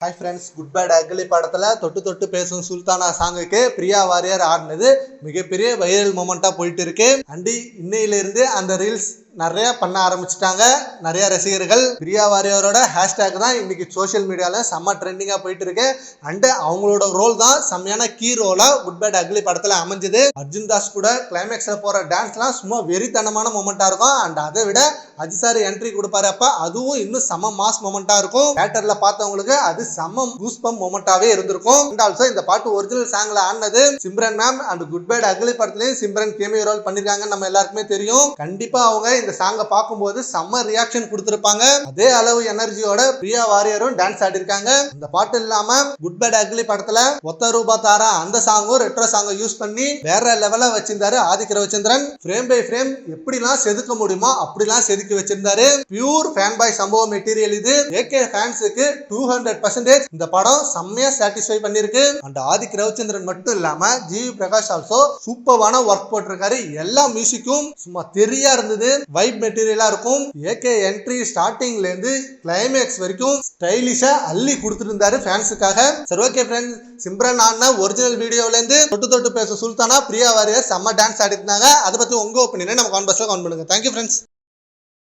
Hi friends, good bad ugly படத்தில் தொட்டு தொட்டு பேசும் சுல்தானா சாங்குக்கு பிரியா வாரியர் ஆடினது மிகப்பெரிய வைரல் மூமெண்ட்டாக போயிட்டு இருக்கு. அண்டு இன்னையிலிருந்து அந்த ரீல்ஸ் நிறைய பண்ண ஆரம்பிச்சிட்டாங்க நிறைய ரசிகர்கள். பிரியா வாரியரோட ஹேஷ்டேக் தான் இன்னைக்கு சோஷியல் மீடியாவில் செம்ம ட்ரெண்டிங்காக போயிட்டு இருக்கு. அண்டு அவங்களோட ரோல் தான் செம்மையான கீ ரோலா குட் பேட் அக்லி படத்தில் அமைஞ்சது. அர்ஜுன் தாஸ் கூட கிளைமேக்ஸில் போகிற டான்ஸ்லாம் சும்மா வெறித்தனமான மூமெண்ட்டாக இருக்கும். அண்ட் அதை விட அஜிசாரி என்ட்ரி கொடுப்பாரு, அப்ப அதுவும் இன்னும் செம்ம மாஸ் மூமெண்ட்டாக இருக்கும். தியேட்டர்ல பார்த்தவங்களுக்கு அது செம்ம கூஸ்பம் மூமெண்ட்டாவே இருந்திருக்கும். அண்ட் ஆல்சோ இந்த பாட்டு ஒரிஜினல் சாங்ல ஆனது Simran ma'am. And good bad ugly படத்துலயும் சிம்ரன் கேமியோ ரோல் பண்ணிருக்காங்க, நம்ம எல்லாருக்குமே தெரியும். கண்டிப்பா அவங்க இந்த சாங்கை பார்க்கும்போது செம்ம ரியாக்ஷன் கொடுத்திருப்பாங்க. அதே அளவு எனர்ஜியோட பிரியா வாரியரும் டான்ஸ் ஆடி இருக்காங்க. இந்த பாட்டு இல்லாம குட் பேட் அக்லி படத்துல ஒத்த ரூபா தாரா அந்த சாங்கும் ரெட்ரோ சாங்கை யூஸ் பண்ணி வேற லெவலா வச்சிருந்தாரு Aditya Ravichandran. Frame by frame எப்படிலாம் செதுக்க முடியுமோ அப்படிலாம் செதுக்கி வச்சிருந்தாரு. பியூர் ஃபேன் பாய் சம்பவ மெட்டீரியல் இது. ஏகே ஃபேன்ஸுக்கு 200% இந்த படம் செம்மையா சாட்டிஸ்ஃபை பண்ணிருக்கு. அண்ட் ஆதித்ய ரவிச்சந்திரன் மட்டும் இல்லாம ஜிவி பிரகாஷ் ஆல்சோ சூப்பரான ஒர்க் போட்டிருக்காரு. எல்லா மியூசிக்கும் சும்மா தெரியா இருந்தது, வைப் மெட்டீரியலா இருக்கும். ஏகே என்ட்ரி ஸ்டார்டிங்ல இருந்து கிளைமேக்ஸ் வரைக்கும் ஸ்டைலிஷா அள்ளி கொடுத்துட்டு இருந்தாரு ஃபேன்ஸுக்காக. சரி, ஓகே ஃப்ரெண்ட்ஸ், சிம்ரன் ஆன ஒரிஜினல் வீடியோல இருந்து தொட்டு தொட்டு பேச சுல்தானா பிரியா வாரியர் செம்ம டான்ஸ் ஆடி இருந்தாங்க. அதை பத்தி உங்க ஒப்பீனியனை நம்ம கான்வர்ஸ்ல கமெண்ட் பண்ணுங்க. Thank you friends.